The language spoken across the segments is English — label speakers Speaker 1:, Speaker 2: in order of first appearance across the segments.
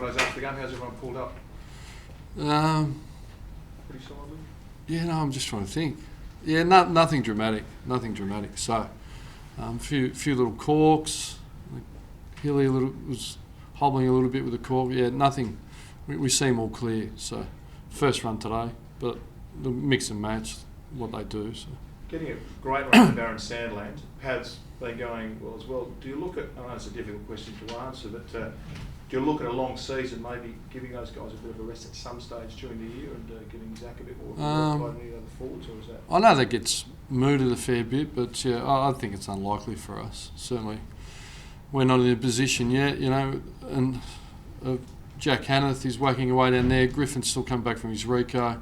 Speaker 1: photos after the game. How's everyone pulled up? Pretty solidly?
Speaker 2: Yeah, no, I'm just trying to think. Yeah, nothing dramatic. So, few little corks. Hilly was hobbling a little bit with the cork. Yeah, nothing. We seem all clear. So, first run today, but the mix and match what they do. So.
Speaker 1: Getting a great run in Barron Sandland, Pad's been going well as well. Do you look at, I know it's a difficult question to answer, but do you look at a long season, maybe giving those guys a bit of a rest at some stage during the year and giving Zach a bit more by any other forwards, or is that?
Speaker 2: I know that gets mooted a fair bit, but yeah, I think it's unlikely for us. Certainly, we're not in a position yet, and Jack Hanneth is working away down there. Griffin's still come back from his Rico.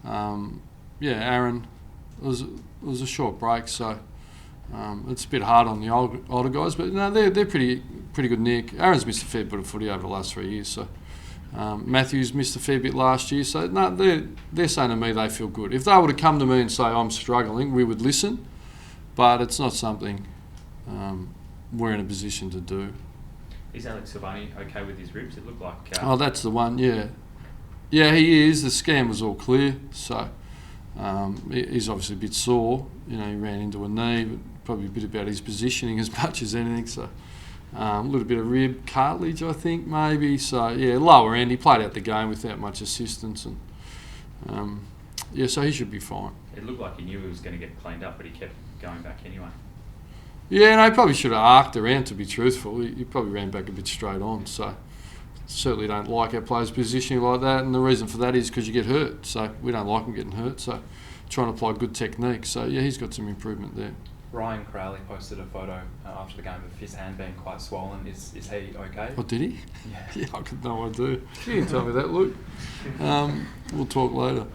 Speaker 2: Aaron, it was a short break, so it's a bit hard on the older guys, but no, they're pretty good nick. Aaron's missed a fair bit of footy over the last 3 years, so Matthews missed a fair bit last year, so no, they're saying to me they feel good. If they were to come to me and say I'm struggling, we would listen, but it's not something we're in a position to do.
Speaker 3: Is Alex Silvani okay with his ribs? It looked like...
Speaker 2: Oh, that's the one, yeah. Yeah, he is. The scan was all clear, so he's obviously a bit sore. He ran into a knee, but probably a bit about his positioning as much as anything, so a little bit of rib cartilage, I think, maybe. So, yeah, lower end. He played out the game without much assistance, and so he should be fine.
Speaker 3: It looked like he knew he was going to get cleaned up, but he kept going back anyway.
Speaker 2: Yeah, no, he probably should have arced around, to be truthful. He probably ran back a bit straight on, so certainly don't like our players positioning like that, and the reason for that is because you get hurt, so we don't like them getting hurt, so trying to apply good technique. So, yeah, he's got some improvement there.
Speaker 4: Ryan Crowley posted a photo after the game of his hand being quite swollen. Is he okay?
Speaker 2: Oh, did he?
Speaker 4: Yeah.
Speaker 2: Yeah, I could no idea. You didn't tell me that, Luke. We'll talk later.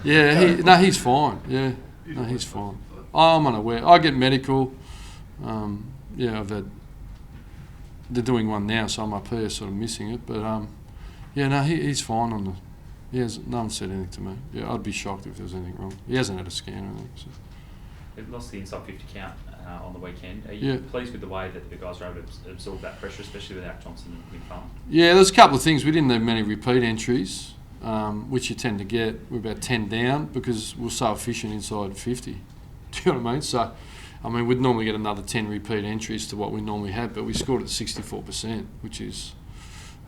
Speaker 2: Yeah, he's fine. Yeah, no, he's fine. I'm unaware. I get medical. I've had... They're doing one now, so I'm up here sort of missing it. But, he's fine on the... No one said anything to me. Yeah, I'd be shocked if there was anything wrong. He hasn't had a scan or anything. So.
Speaker 3: They've lost the inside 50 count on the weekend. Are you pleased with the way that the guys were able to absorb that pressure, especially without Johnson and McFarlane? Yeah,
Speaker 2: there's a couple of things. We didn't have many repeat entries, which you tend to get. We're about 10 down because we're so efficient inside 50. Do you know what I mean? So, we'd normally get another 10 repeat entries to what we normally have, but we scored at 64%, which is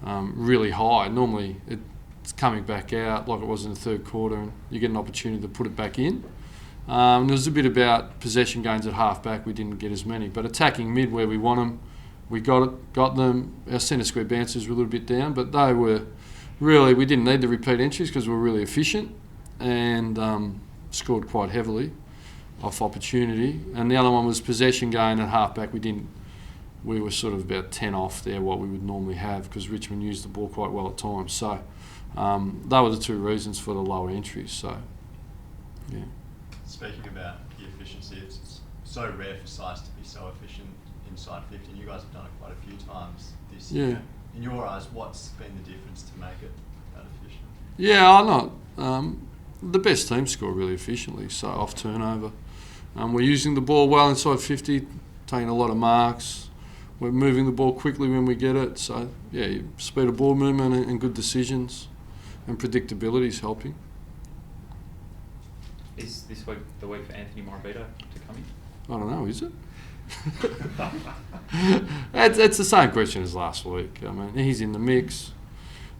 Speaker 2: really high. Normally, it's coming back out like it was in the third quarter, and you get an opportunity to put it back in. There was a bit about possession gains at half-back. We didn't get as many. But attacking mid where we want them, we got them. Our centre square bouncers were a little bit down, but they were really... We didn't need the repeat entries because we were really efficient and scored quite heavily off opportunity. And the other one was possession gain at half-back. We were sort of about 10 off there, what we would normally have, because Richmond used the ball quite well at times. So they were the two reasons for the lower entries. So, yeah.
Speaker 5: Speaking about the efficiency, it's so rare for sides to be so efficient inside 50, and you guys have done it quite a few times this year. In your eyes, what's been the difference to make it that efficient?
Speaker 2: Yeah, I'm not. The best teams score really efficiently, so off turnover. We're using the ball well inside 50, taking a lot of marks. We're moving the ball quickly when we get it. So, yeah, speed of ball movement and good decisions and predictability is helping.
Speaker 3: Is this week the week for Anthony Morabito to come in?
Speaker 2: I don't know, is it? It's the same question as last week. He's in the mix.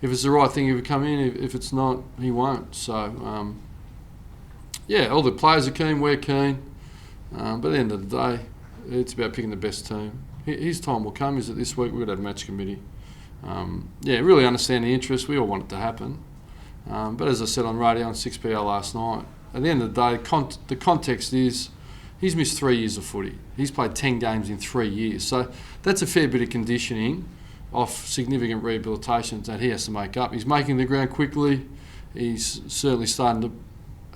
Speaker 2: If it's the right thing, he would come in. If it's not, he won't. So, all the players are keen, we're keen. But at the end of the day, it's about picking the best team. His time will come. Is it this week? We're going to have a match committee. Really understand the interest. We all want it to happen. But as I said on radio on 6PR last night, at the end of the day, the context is he's missed 3 years of footy. He's played 10 games in 3 years. So that's a fair bit of conditioning off significant rehabilitations that he has to make up. He's making the ground quickly. He's certainly starting to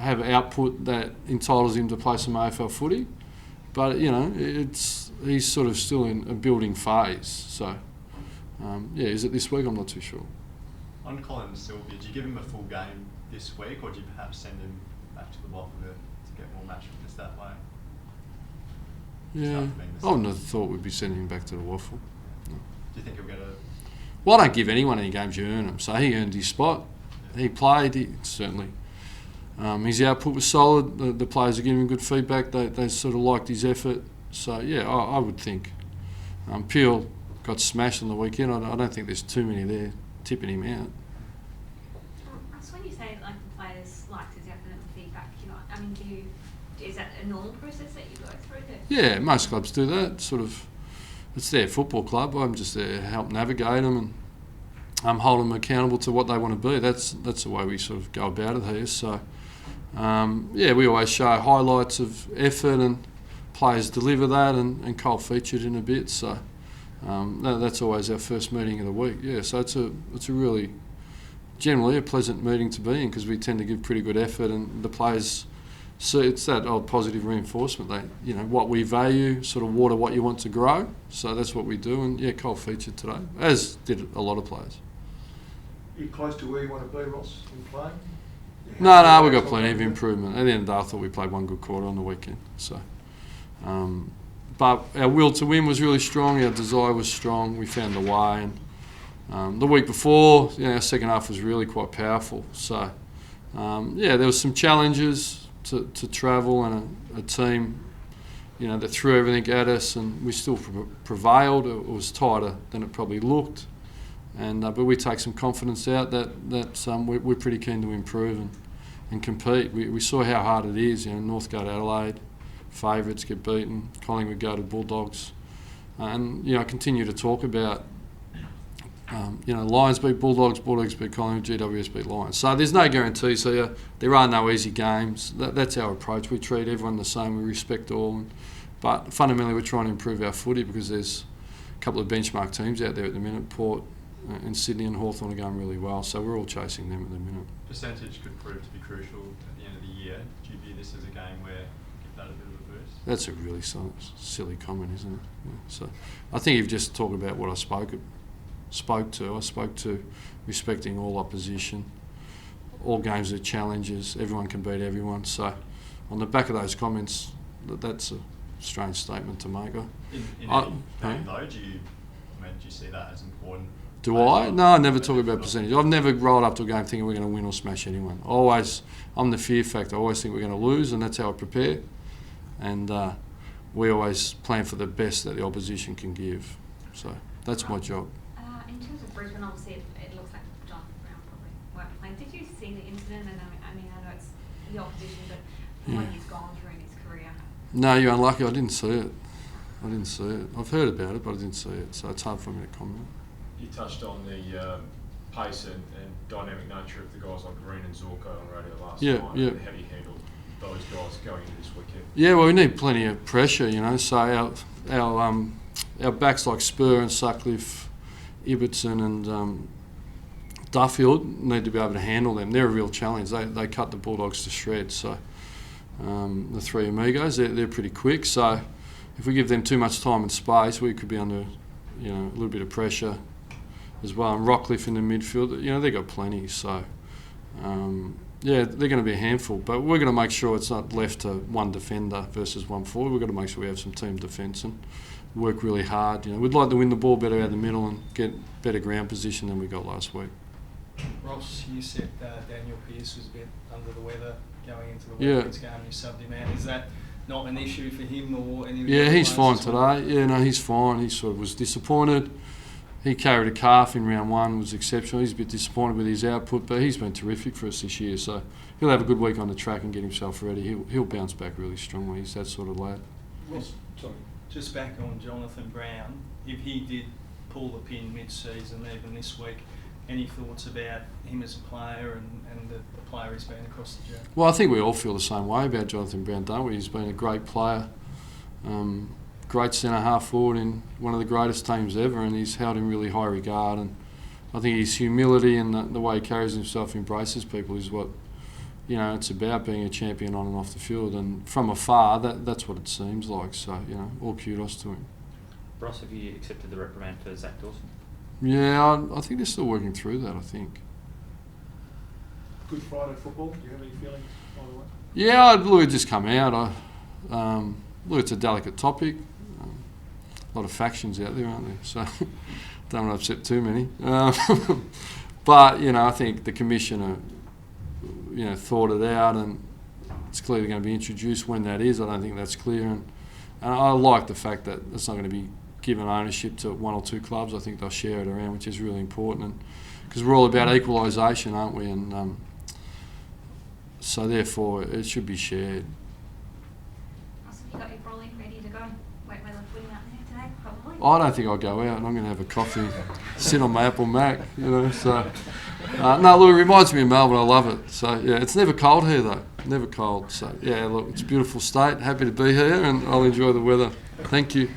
Speaker 2: have output that entitles him to play some AFL footy. But, he's sort of still in a building phase. So, is it this week? I'm not too sure.
Speaker 5: On Colin Sylvia, did you give him a full game this week, or do you perhaps send him back to the Waffle to get more match fitness that way?
Speaker 2: Yeah, I wouldn't have thought we'd be sending him back to the Waffle. No.
Speaker 5: Do you think he'll get
Speaker 2: Well, I don't give anyone any games, you earn them. So he earned his spot. He played, certainly. His output was solid. The players are giving him good feedback. They sort of liked his effort. So, yeah, I would think. Peel got smashed on the weekend. I don't think there's too many there tipping him out.
Speaker 6: So when you say like the players liked his effort and feedback, I mean, is that a normal process that you go through?
Speaker 2: Yeah, most clubs do that. Sort of, it's their football club. I'm just there to help navigate them and hold them accountable to what they want to be. That's the way we sort of go about it here. So, we always show highlights of effort and players deliver that, and Cole featured in a bit. So that's always our first meeting of the week. Yeah, so it's a really generally a pleasant meeting to be in because we tend to give pretty good effort, and the players. So it's that old positive reinforcement. What we value, sort of water what you want to grow. So that's what we do. And yeah, Cole featured today, as did a lot of players.
Speaker 1: Are you close to where you want to be, Ross, in playing?
Speaker 2: No, we've got plenty of improvement. At the end of the day, I thought we played one good quarter on the weekend. So, but our will to win was really strong. Our desire was strong. We found the way. And the week before, our second half was really quite powerful. So, there was some challenges to travel and a team, that threw everything at us, and we still prevailed. It was tighter than it probably looked. But we take some confidence out that we're pretty keen to improve and compete. We saw how hard it is. North go to Adelaide, favourites get beaten. Collingwood go to Bulldogs, and continue to talk about. Lions beat Bulldogs, Bulldogs beat Collingwood, GWS beat Lions. So there's no guarantees here. There are no easy games. That's our approach. We treat everyone the same. We respect all. But fundamentally, we're trying to improve our footy because there's a couple of benchmark teams out there at the minute. Port and Sydney and Hawthorn are going really well. So we're all chasing them at the minute.
Speaker 5: Percentage could prove to be crucial at the end of the year. Do you view this as a game where give that a bit of a boost?
Speaker 2: That's a really silly comment, isn't it? Yeah. So I think you've just talked about what I spoke to. I spoke to respecting all opposition. All games are challenges. Everyone can beat everyone. So on the back of those comments, that's a strange statement to make.
Speaker 5: In any game though, do you see that as important?
Speaker 2: Do I? No, I never talk about percentage. I've never rolled up to a game thinking we're going to win or smash anyone. I'm the fear factor. I always think we're going to lose, and that's how I prepare. And we always plan for the best that the opposition can give. So that's my job.
Speaker 6: In terms of Brisbane, obviously it looks like Jonathan Brown probably won't play. Did you see the incident? And I know it's the opposition, but what he's gone through in his career.
Speaker 2: No, you're unlucky. I didn't see it. I've heard about it, but I didn't see it. So it's hard for me to comment.
Speaker 7: You touched on the pace and dynamic nature of the guys like Green and Zorko on radio last night.
Speaker 2: Yeah.
Speaker 7: How do you handle those guys going into this weekend?
Speaker 2: Yeah, well, we need plenty of pressure, So our backs like Spur and Sutcliffe, Ibbotson and Duffield need to be able to handle them. They're a real challenge. They cut the Bulldogs to shreds. So the three amigos, they're pretty quick. So if we give them too much time and space, we could be under a little bit of pressure as well. And Rockcliffe in the midfield, they've got plenty. So they're going to be a handful. But we're going to make sure it's not left to one defender versus one forward. We've got to make sure we have some team defence and work really hard. We'd like to win the ball better out of the middle and get better ground position than we got last week.
Speaker 8: Ross, you said Daniel Pearce was a bit under the weather going into the weekend's game. You subbed him out. Is that not an issue for him or any of the other
Speaker 2: he's fine
Speaker 8: players as well?
Speaker 2: today. Yeah, no, he's fine. He sort of was disappointed. He carried a calf in round one, was exceptional. He's a bit disappointed with his output, but he's been terrific for us this year. So he'll have a good week on the track and get himself ready. He'll bounce back really strongly. He's that sort of lad.
Speaker 8: Ross, just back on Jonathan Brown, if he did pull the pin mid-season, even this week, any thoughts about him as a player and the player he's been across the journey?
Speaker 2: Well, I think we all feel the same way about Jonathan Brown, don't we? He's been a great player, great centre-half forward in one of the greatest teams ever, and he's held in really high regard. And I think his humility and the way he carries himself, embraces people, is what it's about, being a champion on and off the field. And from afar, that's what it seems like. So, all kudos to him.
Speaker 3: Ross, have you accepted the reprimand for Zach Dawson?
Speaker 2: Yeah, I think they're still working through that, I think.
Speaker 1: Good Friday football. Do you have any feelings by the way?
Speaker 2: Yeah, look, it just come out. Look, it's a delicate topic. lot of factions out there, aren't there? So don't want to upset too many. But I think the commissioner, thought it out, and it's clearly going to be introduced. When that is, I don't think that's clear, and I like the fact that it's not going to be given ownership to one or two clubs. I think they'll share it around, which is really important, because we're all about equalisation, aren't we? And so therefore, it should be shared.
Speaker 6: Ross, have you got your brolly ready to go? Wet weather footing out there today, probably?
Speaker 2: I don't think I'll go out. I'm going to have a coffee, sit on my Apple Mac, So, no, look, it reminds me of Melbourne. I love it. So, yeah, it's never cold here, though. Never cold. So, yeah, look, it's a beautiful state. Happy to be here, and I'll enjoy the weather. Thank you.